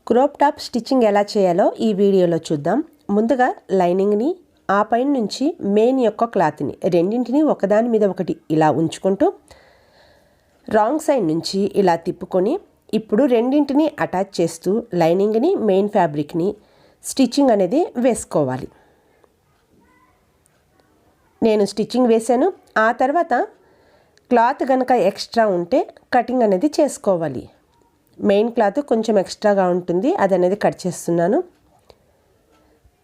Crop top stitching ఎలా చేయాలో ఈ వీడియోలో చూద్దాం. ముందుగా లైనింగ్ని ఆ పైన నుంచి మెయిన్ యొక్క క్లాత్ని రెండింటిని ఒకదాని మీద ఒకటి ఇలా ఉంచుకుంటూ రాంగ్ సైడ్ నుంచి ఇలా తిప్పుకొని ఇప్పుడు రెండింటిని అటాచ్ చేస్తూ లైనింగ్ని మెయిన్ ఫ్యాబ్రిక్ని స్టిచ్చింగ్ అనేది వేసుకోవాలి. నేను స్టిచ్చింగ్ వేశాను. ఆ తర్వాత క్లాత్ కనుక ఎక్స్ట్రా ఉంటే కటింగ్ అనేది చేసుకోవాలి. మెయిన్ క్లాత్ కొంచెం ఎక్స్ట్రాగా ఉంటుంది, అది అనేది కట్ చేస్తున్నాను.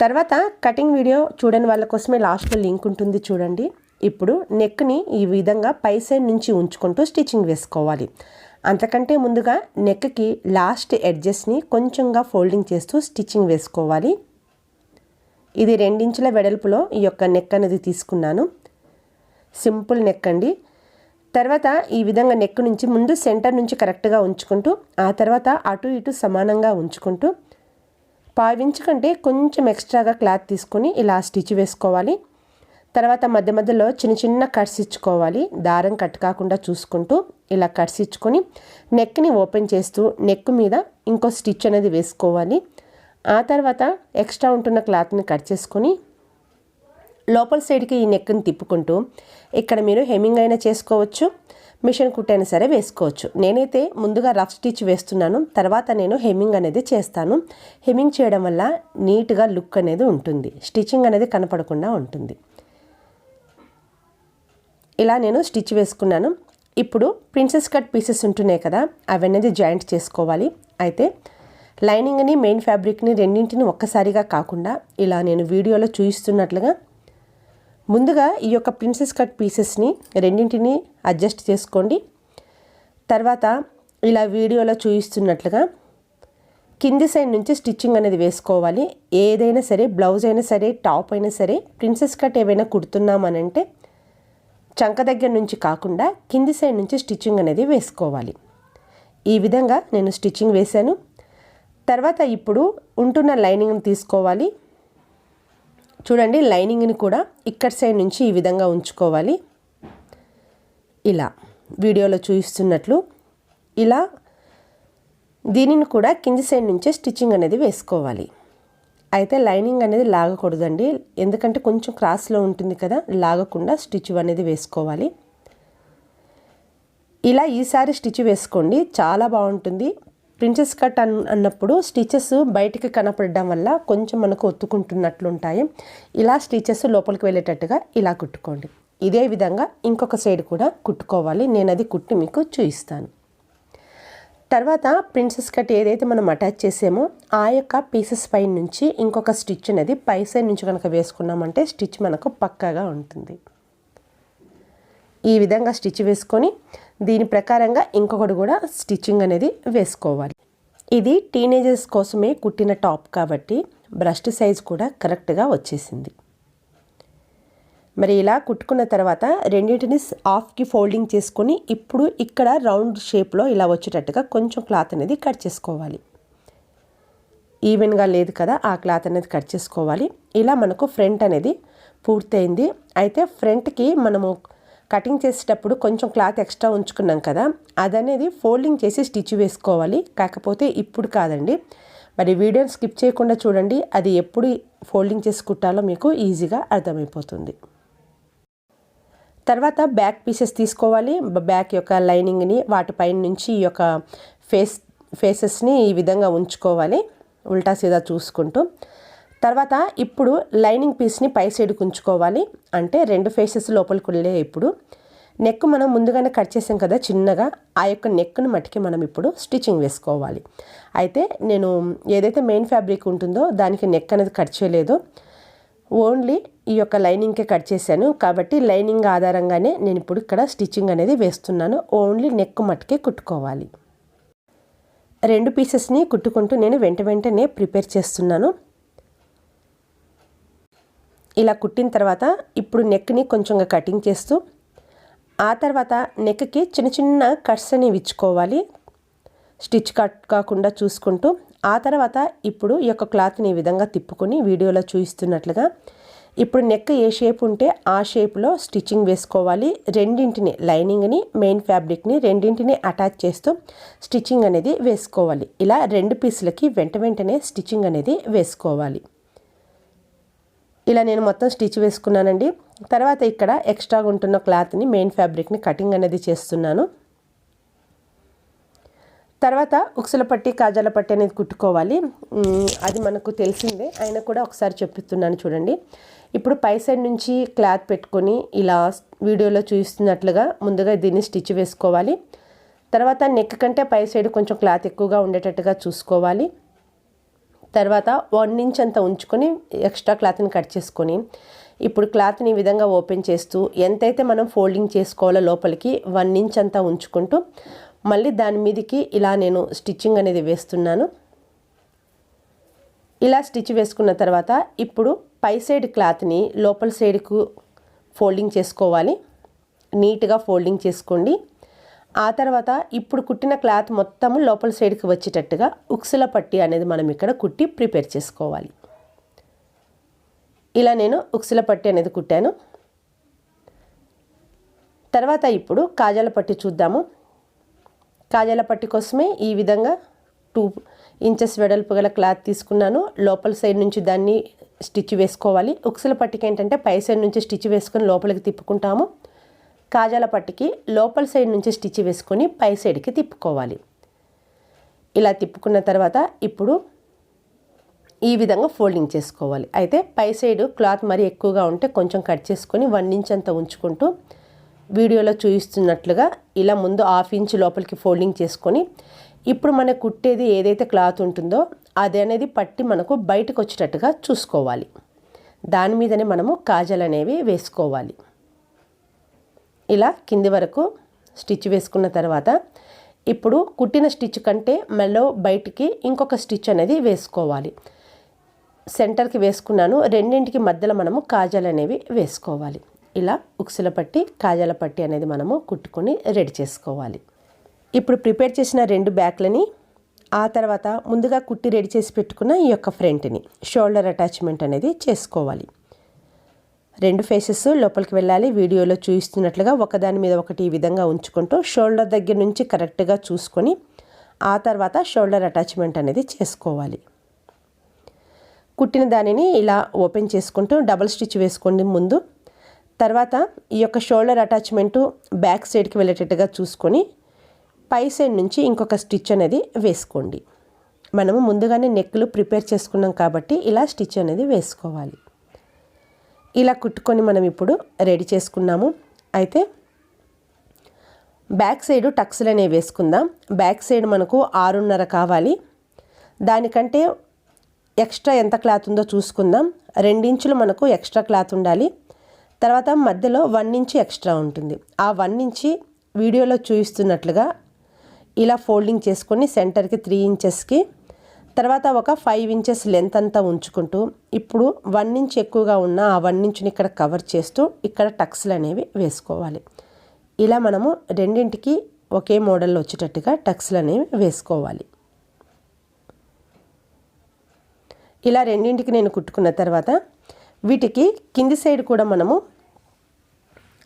తర్వాత కటింగ్ వీడియో చూడని వాళ్ళ కోసమే లాస్ట్లో లింక్ ఉంటుంది, చూడండి. ఇప్పుడు నెక్ని ఈ విధంగా పై సైడ్ నుంచి ఉంచుకుంటూ స్టిచ్చింగ్ వేసుకోవాలి. అంతకంటే ముందుగా నెక్కి లాస్ట్ ఎడ్జెస్ని కొంచెంగా ఫోల్డింగ్ చేస్తూ స్టిచ్చింగ్ వేసుకోవాలి. ఇది 2 ఇంచుల వెడల్పులో ఈ యొక్క నెక్ అనేది తీసుకున్నాను. సింపుల్ నెక్ అండి. తర్వాత ఈ విధంగా నెక్ నుంచి ముందు సెంటర్ నుంచి కరెక్ట్గా ఉంచుకుంటూ ఆ తర్వాత అటు ఇటు సమానంగా ఉంచుకుంటూ 1/2 ఇంచు కంటే కొంచెం ఎక్స్ట్రాగా క్లాత్ తీసుకొని ఇలా స్టిచ్ వేసుకోవాలి. తర్వాత మధ్య మధ్యలో చిన్న చిన్న కట్స్ ఇచ్చుకోవాలి. దారం కట్ కాకుండా చూసుకుంటూ ఇలా కట్స్ ఇచ్చుకొని నెక్ని ఓపెన్ చేస్తూ నెక్ మీద ఇంకో స్టిచ్ అనేది వేసుకోవాలి. ఆ తర్వాత ఎక్స్ట్రా ఉంటున్న క్లాత్ని కట్ చేసుకొని లోపల సైడ్కి ఈ నెక్ని తిప్పుకుంటూ ఇక్కడ మీరు హెమ్మింగ్ అయినా చేసుకోవచ్చు, మిషన్ కుట్టైనా సరే వేసుకోవచ్చు. నేనైతే ముందుగా రఫ్ స్టిచ్ వేస్తున్నాను, తర్వాత నేను హెమ్మింగ్ అనేది చేస్తాను. హెమ్మింగ్ చేయడం వల్ల నీట్గా లుక్ అనేది ఉంటుంది, స్టిచ్చింగ్ అనేది కనపడకుండా ఉంటుంది. ఇలా నేను స్టిచ్ వేసుకున్నాను. ఇప్పుడు ప్రిన్సెస్ కట్ పీసెస్ ఉంటున్నాయి కదా, అవి అనేది జాయింట్ చేసుకోవాలి. అయితే లైనింగ్ని మెయిన్ ఫ్యాబ్రిక్ని రెండింటిని ఒక్కసారిగా కాకుండా ఇలా నేను వీడియోలో చూపిస్తున్నట్లుగా ముందుగా ఈ యొక్క ప్రిన్సెస్ కట్ పీసెస్ని రెండింటిని అడ్జస్ట్ చేసుకోండి. తర్వాత ఇలా వీడియోలో చూపిస్తున్నట్లుగా కింది సైడ్ నుంచి స్టిచ్చింగ్ అనేది వేసుకోవాలి. ఏదైనా సరే, బ్లౌజ్ అయినా సరే, టాప్ అయినా సరే, ప్రిన్సెస్ కట్ ఏవైనా కుడుతున్నామనంటే చంక దగ్గర నుంచి కాకుండా కింది సైడ్ నుంచి స్టిచ్చింగ్ అనేది వేసుకోవాలి. ఈ విధంగా నేను స్టిచ్చింగ్ వేశాను. తర్వాత ఇప్పుడు ఉంటున్న లైనింగ్ని తీసుకోవాలి. చూడండి, లైనింగ్ని కూడా ఇక్కడ సైడ్ నుంచి ఈ విధంగా ఉంచుకోవాలి. ఇలా వీడియోలో చూపిస్తున్నట్లు ఇలా దీనిని కూడా కింది సైడ్ నుంచే స్టిచ్చింగ్ అనేది వేసుకోవాలి. అయితే లైనింగ్ అనేది లాగకూడదండి, ఎందుకంటే కొంచెం క్రాస్లో ఉంటుంది కదా, లాగకుండా స్టిచ్ అనేది వేసుకోవాలి. ఇలా ఈసారి స్టిచ్ వేసుకోండి, చాలా బాగుంటుంది. ప్రిన్సెస్ కట్ అన్నప్పుడు స్టిచెస్ బయటికి కనపడడం వల్ల కొంచెం మనకు ఒత్తుకుంటున్నట్లు ఉంటాయి. ఇలా స్టిచెస్ లోపలికి వెళ్ళేటట్టుగా ఇలా కుట్టుకోండి. ఇదే విధంగా ఇంకొక సైడ్ కూడా కుట్టుకోవాలి. నేను అది కుట్టి మీకు చూపిస్తాను. తర్వాత ప్రిన్సెస్ కట్ ఏదైతే మనం అటాచ్ చేసామో ఆ యొక్క పీసెస్ పైన నుంచి ఇంకొక స్టిచ్ అనేది పై సైడ్ నుంచి కనుక వేసుకున్నామంటే స్టిచ్ మనకు పక్కాగా ఉంటుంది. ఈ విధంగా స్టిచ్ వేసుకొని దీని ప్రకారంగా ఇంకొకటి కూడా స్టిచ్చింగ్ అనేది వేసుకోవాలి. ఇది టీనేజర్స్ కోసమే కుట్టిన టాప్ కాబట్టి బ్రస్ట్ సైజ్ కూడా కరెక్ట్గా వచ్చేసింది. మరి ఇలా కుట్టుకున్న తర్వాత రెండింటిని హాఫ్కి ఫోల్డింగ్ చేసుకొని ఇప్పుడు ఇక్కడ రౌండ్ షేప్లో ఇలా వచ్చేటట్టుగా కొంచెం క్లాత్ అనేది కట్ చేసుకోవాలి. ఈవెన్గా లేదు కదా, ఆ క్లాత్ అనేది కట్ చేసుకోవాలి. ఇలా మనకు ఫ్రంట్ అనేది పూర్తయింది. అయితే ఫ్రంట్కి మనము కటింగ్ చేసేటప్పుడు కొంచెం క్లాత్ ఎక్స్ట్రా ఉంచుకున్నాం కదా, అదనేది ఫోల్డింగ్ చేసి స్టిచ్ వేసుకోవాలి. కాకపోతే ఇప్పుడు కాదండి, మరి వీడియోని స్కిప్ చేయకుండా చూడండి, అది ఎప్పుడు ఫోల్డింగ్ చేసి కుట్టాలో మీకు ఈజీగా అర్థమైపోతుంది. తర్వాత బ్యాక్ పీసెస్ తీసుకోవాలి. బ్యాక్ యొక్క లైనింగ్ని వాటిపైన నుంచి ఈ యొక్క ఫేసెస్ని ఈ విధంగా ఉంచుకోవాలి, ఉల్టా సీదా చూసుకుంటూ. తర్వాత ఇప్పుడు లైనింగ్ పీస్ని పై సైడ్కి ఉంచుకోవాలి. అంటే 2 ఫేసెస్ లోపలికి వెళ్ళే ఇప్పుడు నెక్ మనం ముందుగానే కట్ చేసాం కదా చిన్నగా, ఆ యొక్క నెక్ను మట్టుకి మనం ఇప్పుడు స్టిచ్చింగ్ వేసుకోవాలి. అయితే నేను ఏదైతే మెయిన్ ఫ్యాబ్రిక్ ఉంటుందో దానికి నెక్ అనేది కట్ చేయలేదు, ఓన్లీ ఈ యొక్క లైనింగ్కే కట్ చేశాను. కాబట్టి లైనింగ్ ఆధారంగానే నేను ఇప్పుడు ఇక్కడ స్టిచ్చింగ్ అనేది వేస్తున్నాను. ఓన్లీ నెక్ మట్టుకే కుట్టుకోవాలి. 2 పీసెస్ని కుట్టుకుంటూ నేను వెంటనే ప్రిపేర్ చేస్తున్నాను. ఇలా కుట్టిన తర్వాత ఇప్పుడు నెక్ని కొంచెంగా కటింగ్ చేస్తూ ఆ తర్వాత నెక్కి చిన్న చిన్న కట్స్ అనేవి ఇచ్చుకోవాలి, స్టిచ్ కట్ కాకుండా చూసుకుంటూ. ఆ తర్వాత ఇప్పుడు ఈ యొక్క క్లాత్ని ఈ విధంగా తిప్పుకొని వీడియోలో చూపిస్తున్నట్లుగా ఇప్పుడు నెక్ ఏ షేప్ ఉంటే ఆ షేప్లో స్టిచ్చింగ్ వేసుకోవాలి. రెండింటిని లైనింగ్ని మెయిన్ ఫ్యాబ్రిక్ని రెండింటిని అటాచ్ చేస్తూ స్టిచ్చింగ్ అనేది వేసుకోవాలి. ఇలా 2 పీసులకి వెంటనే స్టిచ్చింగ్ అనేది వేసుకోవాలి. ఇలా నేను మొత్తం స్టిచ్ వేసుకున్నానండి. తర్వాత ఇక్కడ ఎక్స్ట్రాగా ఉంటున్న క్లాత్ని మెయిన్ ఫ్యాబ్రిక్ని కటింగ్ అనేది చేస్తున్నాను. తర్వాత ఉక్సుల పట్టి కాజాల పట్టి అనేది కుట్టుకోవాలి. అది మనకు తెలిసిందే, అయినా కూడా ఒకసారి చెప్తున్నాను చూడండి. ఇప్పుడు పై సైడ్ నుంచి క్లాత్ పెట్టుకొని ఇలా వీడియోలో చూస్తున్నట్లుగా ముందుగా దీన్ని స్టిచ్ వేసుకోవాలి. తర్వాత నెక్ కంటే పై సైడ్ కొంచెం క్లాత్ ఎక్కువగా ఉండేటట్టుగా చూసుకోవాలి. తర్వాత 1 ఇంచ్ అంతా ఉంచుకొని ఎక్స్ట్రా క్లాత్ని కట్ చేసుకొని ఇప్పుడు క్లాత్ని ఈ విధంగా ఓపెన్ చేస్తూ ఎంతైతే మనం ఫోల్డింగ్ చేసుకోవాలో లోపలికి 1 ఇంచ్ అంతా ఉంచుకుంటూ మళ్ళీ దాని మీదకి ఇలా నేను స్టిచ్చింగ్ అనేది వేస్తున్నాను. ఇలా స్టిచ్ వేసుకున్న తర్వాత ఇప్పుడు పై సైడ్ క్లాత్ని లోపల సైడ్కు ఫోల్డింగ్ చేసుకోవాలి. నీట్గా ఫోల్డింగ్ చేసుకోండి. ఆ తర్వాత ఇప్పుడు కుట్టిన క్లాత్ మొత్తం లోపల సైడ్కి వచ్చేటట్టుగా ఉక్సుల పట్టి అనేది మనం ఇక్కడ కుట్టి ప్రిపేర్ చేసుకోవాలి. ఇలా నేను ఉక్సుల పట్టి అనేది కుట్టాను. తర్వాత ఇప్పుడు కాజాల పట్టి చూద్దాము. కాజాల పట్టి కోసమే ఈ విధంగా 2 ఇంచెస్ వెడల్పు గల క్లాత్ తీసుకున్నాను. లోపల సైడ్ నుంచి దాన్ని స్టిచ్ వేసుకోవాలి. ఉక్సుల పట్టికి ఏంటంటే పై సైడ్ నుంచి స్టిచ్ వేసుకొని లోపలికి తిప్పుకుంటాము. కాజాల పట్టికి లోపల సైడ్ నుంచి స్టిచ్ వేసుకొని పై సైడ్కి తిప్పుకోవాలి. ఇలా తిప్పుకున్న తర్వాత ఇప్పుడు ఈ విధంగా ఫోల్డింగ్ చేసుకోవాలి. అయితే పై సైడ్ క్లాత్ మరి ఎక్కువగా ఉంటే కొంచెం కట్ చేసుకొని 1 ఇంచ్ అంతా ఉంచుకుంటూ వీడియోలో చూపిస్తున్నట్లుగా ఇలా ముందు 1/2 ఇంచ్ లోపలికి ఫోల్డింగ్ చేసుకొని ఇప్పుడు మనకు కుట్టేది ఏదైతే క్లాత్ ఉంటుందో అది అనేది పట్టి మనకు బయటకు వచ్చేటట్టుగా చూసుకోవాలి. దాని మీదనే మనము కాజాలు అనేవి వేసుకోవాలి. ఇలా కింది వరకు స్టిచ్ వేసుకున్న తర్వాత ఇప్పుడు కుట్టిన స్టిచ్ కంటే మెల్లో బయటికి ఇంకొక స్టిచ్ అనేది వేసుకోవాలి. సెంటర్కి వేసుకున్నాను. రెండింటికి మధ్యలో మనము కాజాలు అనేవి వేసుకోవాలి. ఇలా ఉక్సుల పట్టి కాజాల పట్టి అనేది మనము కుట్టుకొని రెడీ చేసుకోవాలి. ఇప్పుడు ప్రిపేర్ చేసిన 2 బ్యాక్లని ఆ తర్వాత ముందుగా కుట్టి రెడీ చేసి పెట్టుకున్న ఈ యొక్క ఫ్రంట్ని షోల్డర్ అటాచ్మెంట్ అనేది చేసుకోవాలి. 2 ఫేసెస్ లోపలికి వెళ్ళాలి. వీడియోలో చూపిస్తున్నట్లుగా ఒకదాని మీద ఒకటి ఈ విధంగా ఉంచుకుంటూ షోల్డర్ దగ్గర నుంచి కరెక్ట్గా చూసుకొని ఆ తర్వాత షోల్డర్ అటాచ్మెంట్ అనేది చేసుకోవాలి. కుట్టిన దానిని ఇలా ఓపెన్ చేసుకుంటూ డబల్ స్టిచ్ వేసుకోండి ముందు. తర్వాత ఈ యొక్క షోల్డర్ అటాచ్మెంటు బ్యాక్ సైడ్కి వెళ్ళేటట్టుగా చూసుకొని పై సైడ్ నుంచి ఇంకొక స్టిచ్ అనేది వేసుకోండి. మనము ముందుగానే నెక్లు ప్రిపేర్ చేసుకున్నాం కాబట్టి ఇలా స్టిచ్ అనేది వేసుకోవాలి. ఇలా కుట్టుకొని మనం ఇప్పుడు రెడీ చేసుకున్నాము. అయితే బ్యాక్ సైడ్ టక్స్లు అనేవి వేసుకుందాం. బ్యాక్ సైడ్ మనకు 6.5 కావాలి. దానికంటే ఎక్స్ట్రా ఎంత క్లాత్ ఉందో చూసుకుందాం. 2 ఇంచులు మనకు ఎక్స్ట్రా క్లాత్ ఉండాలి. తర్వాత మధ్యలో 1 ఇంచ్ ఎక్స్ట్రా ఉంటుంది. ఆ 1 ఇంచ్ వీడియోలో చూపిస్తున్నట్లుగా ఇలా ఫోల్డింగ్ చేసుకొని సెంటర్కి 3 ఇంచెస్కి తర్వాత ఒక 5 ఇంచెస్ లెంత్ అంతా ఉంచుకుంటూ ఇప్పుడు 1 ఇంచ్ ఎక్కువగా ఉన్న ఆ 1 ఇంచ్ని ఇక్కడ కవర్ చేస్తూ ఇక్కడ టక్స్లు అనేవి వేసుకోవాలి. ఇలా మనము రెండింటికి ఒకే మోడల్లో వచ్చేటట్టుగా టక్స్లు అనేవి వేసుకోవాలి. ఇలా రెండింటికి నేను కుట్టుకున్న తర్వాత వీటికి కింది సైడ్ కూడా మనము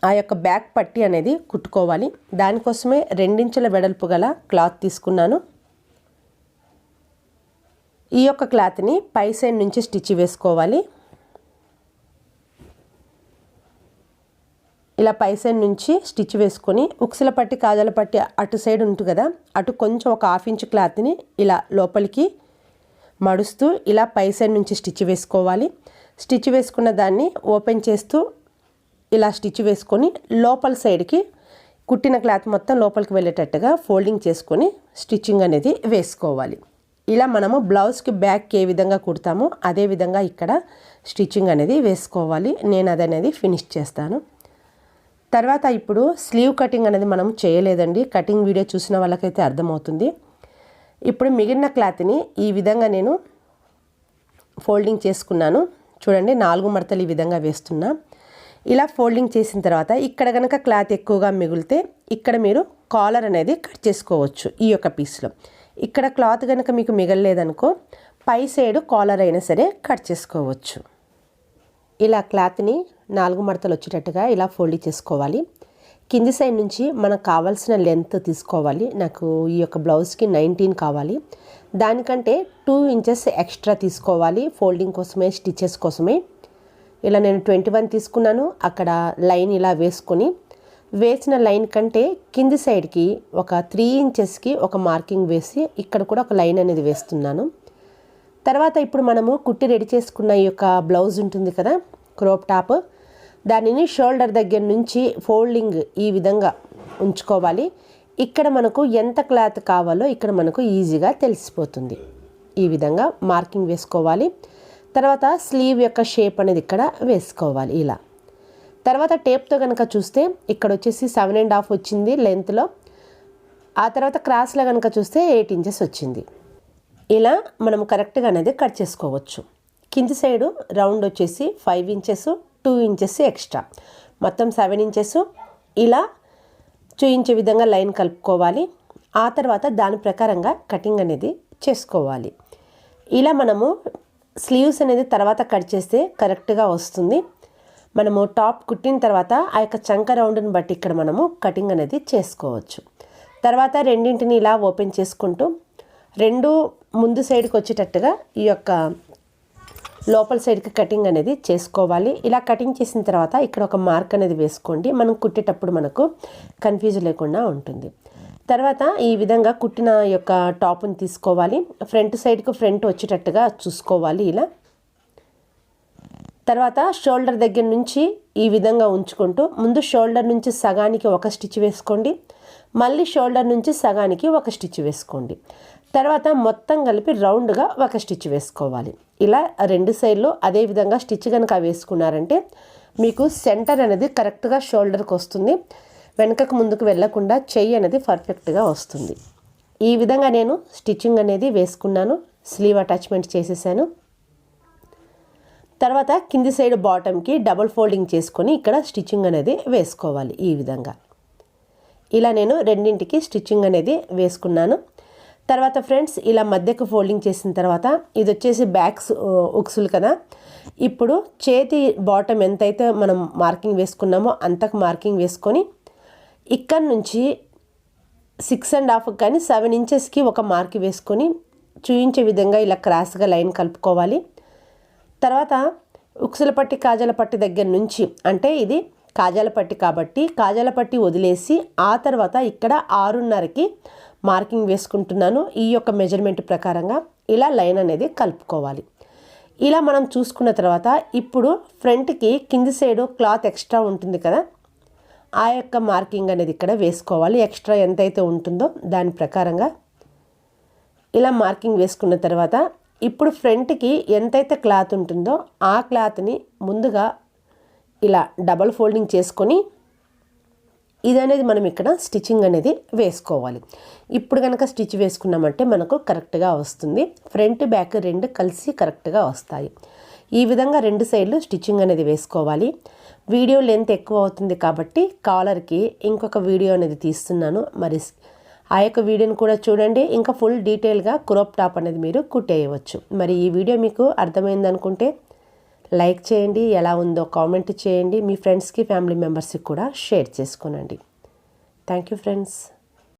ఆ యొక్క బ్యాక్ పట్టి అనేది కుట్టుకోవాలి. దానికోసమే 2 ఇంచుల వెడల్పు గల క్లాత్ తీసుకున్నాను. ఈ యొక్క క్లాత్ని పై సైడ్ నుంచి స్టిచ్ వేసుకోవాలి. ఇలా పై సైడ్ నుంచి స్టిచ్ వేసుకొని ఉక్సుల పట్టి కాజాల పట్టి అటు సైడ్ ఉంటుంది కదా, అటు కొంచెం ఒక 1/2 ఇంచ్ క్లాత్ని ఇలా లోపలికి మడుస్తూ ఇలా పై సైడ్ నుంచి స్టిచ్ వేసుకోవాలి. స్టిచ్ వేసుకున్న దాన్ని ఓపెన్ చేస్తూ ఇలా స్టిచ్ వేసుకొని లోపల సైడ్కి కుట్టిన క్లాత్ మొత్తం లోపలికి వెళ్ళేటట్టుగా ఫోల్డింగ్ చేసుకొని స్టిచ్చింగ్ అనేది వేసుకోవాలి. ఇలా మనము బ్లౌజ్కి బ్యాక్ ఏ విధంగా కుడతామో అదే విధంగా ఇక్కడ స్టిచ్చింగ్ అనేది వేసుకోవాలి. నేను అదనేది ఫినిష్ చేస్తాను. తర్వాత ఇప్పుడు స్లీవ్ కటింగ్ అనేది మనం చేయలేదండి. కటింగ్ వీడియో చూసిన వాళ్ళకైతే అర్థమవుతుంది. ఇప్పుడు మిగిలిన క్లాత్ని ఈ విధంగా నేను ఫోల్డింగ్ చేసుకున్నాను. చూడండి 4 మడతలు ఈ విధంగా వేస్తున్నా. ఇలా ఫోల్డింగ్ చేసిన తర్వాత ఇక్కడ కనుక క్లాత్ ఎక్కువగా మిగిలితే ఇక్కడ మీరు కాలర్ అనేది కట్ చేసుకోవచ్చు. ఈ యొక్క పీస్లో ఇక్కడ క్లాత్ కనుక మీకు మిగలలేదనుకో పై సైడ్ కాలర్ అయినా సరే కట్ చేసుకోవచ్చు. ఇలా క్లాత్ని 4 మడతలు వచ్చేటట్టుగా ఇలా ఫోల్డ్ చేసుకోవాలి. కింది సైడ్ నుంచి మనకు కావాల్సిన లెంత్ తీసుకోవాలి. నాకు ఈ యొక్క బ్లౌజ్కి 19 కావాలి. దానికంటే 2 ఇంచెస్ ఎక్స్ట్రా తీసుకోవాలి ఫోల్డింగ్ కోసమే, స్టిచెస్ కోసమే. ఇలా నేను 21 తీసుకున్నాను. అక్కడ లైన్ ఇలా వేసుకొని, వేసిన లైన్ కంటే కింది సైడ్కి ఒక 3 ఇంచెస్కి ఒక మార్కింగ్ వేసి ఇక్కడ కూడా ఒక లైన్ అనేది వేస్తున్నాను. తర్వాత ఇప్పుడు మనము కుట్టి రెడీ చేసుకున్న ఈ యొక్క బ్లౌజ్ ఉంటుంది కదా, క్రాప్ టాప్, దానిని షోల్డర్ దగ్గర నుంచి ఫోల్డింగ్ ఈ విధంగా ఉంచుకోవాలి. ఇక్కడ మనకు ఎంత క్లాత్ కావాలో ఇక్కడ మనకు ఈజీగా తెలిసిపోతుంది. ఈ విధంగా మార్కింగ్ వేసుకోవాలి. తర్వాత స్లీవ్ యొక్క షేప్ అనేది ఇక్కడ వేసుకోవాలి ఇలా. తర్వాత టేప్తో కనుక చూస్తే ఇక్కడ వచ్చేసి 7.5 వచ్చింది లెంత్లో. ఆ తర్వాత క్రాస్లో కనుక చూస్తే 8 ఇంచెస్ వచ్చింది. ఇలా మనం కరెక్ట్గా అనేది కట్ చేసుకోవచ్చు. కింది సైడు రౌండ్ వచ్చేసి 5 ఇంచెస్, 2 ఇంచెస్ ఎక్స్ట్రా, మొత్తం 7 ఇంచెస్ ఇలా చూయించే విధంగా లైన్ కలుపుకోవాలి. ఆ తర్వాత దాని ప్రకారంగా కటింగ్ అనేది చేసుకోవాలి. ఇలా మనము స్లీవ్స్ అనేది తర్వాత కట్ చేస్తే కరెక్ట్గా వస్తుంది. మనము టాప్ కుట్టిన తర్వాత ఆ యొక్క చంక రౌండ్ని బట్టి ఇక్కడ మనము కటింగ్ అనేది చేసుకోవచ్చు. తర్వాత రెండింటిని ఇలా ఓపెన్ చేసుకుంటూ రెండు ముందు సైడ్కి వచ్చేటట్టుగా ఈ యొక్క లోపల సైడ్కి కటింగ్ అనేది చేసుకోవాలి. ఇలా కటింగ్ చేసిన తర్వాత ఇక్కడ ఒక మార్క్ అనేది వేసుకోండి. మనం కుట్టేటప్పుడు మనకు కన్ఫ్యూజ్ లేకుండా ఉంటుంది. తర్వాత ఈ విధంగా కుట్టిన యొక్క టాప్ని తీసుకోవాలి. ఫ్రంట్ సైడ్కి ఫ్రంట్ వచ్చేటట్టుగా చూసుకోవాలి ఇలా. తర్వాత షోల్డర్ దగ్గర నుంచి ఈ విధంగా ఉంచుకుంటూ ముందు షోల్డర్ నుంచి సగానికి ఒక స్టిచ్ వేసుకోండి. మళ్ళీ షోల్డర్ నుంచి సగానికి ఒక స్టిచ్ వేసుకోండి. తర్వాత మొత్తం కలిపి రౌండ్గా ఒక స్టిచ్ వేసుకోవాలి. ఇలా రెండు సైడ్లో అదే విధంగా స్టిచ్ కనుక వేసుకున్నారంటే మీకు సెంటర్ అనేది కరెక్ట్గా షోల్డర్కి వస్తుంది. వెనకకు ముందుకు వెళ్ళకుండా చెయ్యి అనేది పర్ఫెక్ట్గా వస్తుంది. ఈ విధంగా నేను స్టిచ్చింగ్ అనేది వేసుకున్నాను. స్లీవ్ అటాచ్మెంట్ చేసేసాను. తర్వాత కింది సైడ్ బాటమ్కి డబుల్ ఫోల్డింగ్ చేసుకొని ఇక్కడ స్టిచ్చింగ్ అనేది వేసుకోవాలి. ఈ విధంగా ఇలా నేను రెండింటికి స్టిచ్చింగ్ అనేది వేసుకున్నాను. తర్వాత ఫ్రెండ్స్ ఇలా మధ్యకు ఫోల్డింగ్ చేసిన తర్వాత ఇది వచ్చేసి బ్యాక్స్ ఉక్సులు కదా. ఇప్పుడు చేతి బాటమ్ ఎంతైతే మనం మార్కింగ్ వేసుకున్నామో అంతకు మార్కింగ్ వేసుకొని ఇక్కడ నుంచి 6.5 కానీ 7 ఇంచెస్కి ఒక మార్క్ వేసుకొని చూయించే విధంగా ఇలా క్రాస్గా లైన్ కలుపుకోవాలి. తర్వాత ఉక్సుల పట్టి కాజాల పట్టి దగ్గర నుంచి, అంటే ఇది కాజాల పట్టి కాబట్టి కాజాల పట్టి వదిలేసి ఆ తర్వాత ఇక్కడ 6.5కి మార్కింగ్ వేసుకుంటున్నాను. ఈ యొక్క మెజర్మెంట్ ప్రకారంగా ఇలా లైన్ అనేది కలుపుకోవాలి. ఇలా మనం చూసుకున్న తర్వాత ఇప్పుడు ఫ్రంట్కి కింది సైడు క్లాత్ ఎక్స్ట్రా ఉంటుంది కదా, ఆ యొక్క మార్కింగ్ అనేది ఇక్కడ వేసుకోవాలి. ఎక్స్ట్రా ఎంతైతే ఉంటుందో దాని ప్రకారంగా ఇలా మార్కింగ్ వేసుకున్న తర్వాత ఇప్పుడు ఫ్రంట్కి ఎంతైతే క్లాత్ ఉంటుందో ఆ క్లాత్ని ముందుగా ఇలా డబల్ ఫోల్డింగ్ చేసుకొని ఇది అనేది మనం ఇక్కడ స్టిచ్చింగ్ అనేది వేసుకోవాలి. ఇప్పుడు కనుక స్టిచ్ వేసుకున్నామంటే మనకు కరెక్ట్గా వస్తుంది. ఫ్రంట్ బ్యాక్ రెండు కలిసి కరెక్ట్గా వస్తాయి. ఈ విధంగా రెండు సైడ్లు స్టిచ్చింగ్ అనేది వేసుకోవాలి. వీడియో లెంత్ ఎక్కువ అవుతుంది కాబట్టి కాలర్కి ఇంకొక వీడియో అనేది తీస్తున్నాను. మరి ఆ యొక్క వీడియోని కూడా చూడండి. ఇంకా ఫుల్ డీటెయిల్గా క్రాప్ టాప్ అనేది మీరు కుట్టేయవచ్చు. మరి ఈ వీడియో మీకు అర్థమైందనుకుంటే లైక్ చేయండి, ఎలా ఉందో కామెంట్ చేయండి, మీ ఫ్రెండ్స్కి ఫ్యామిలీ మెంబర్స్కి కూడా షేర్ చేసుకోనండి. Thank you friends.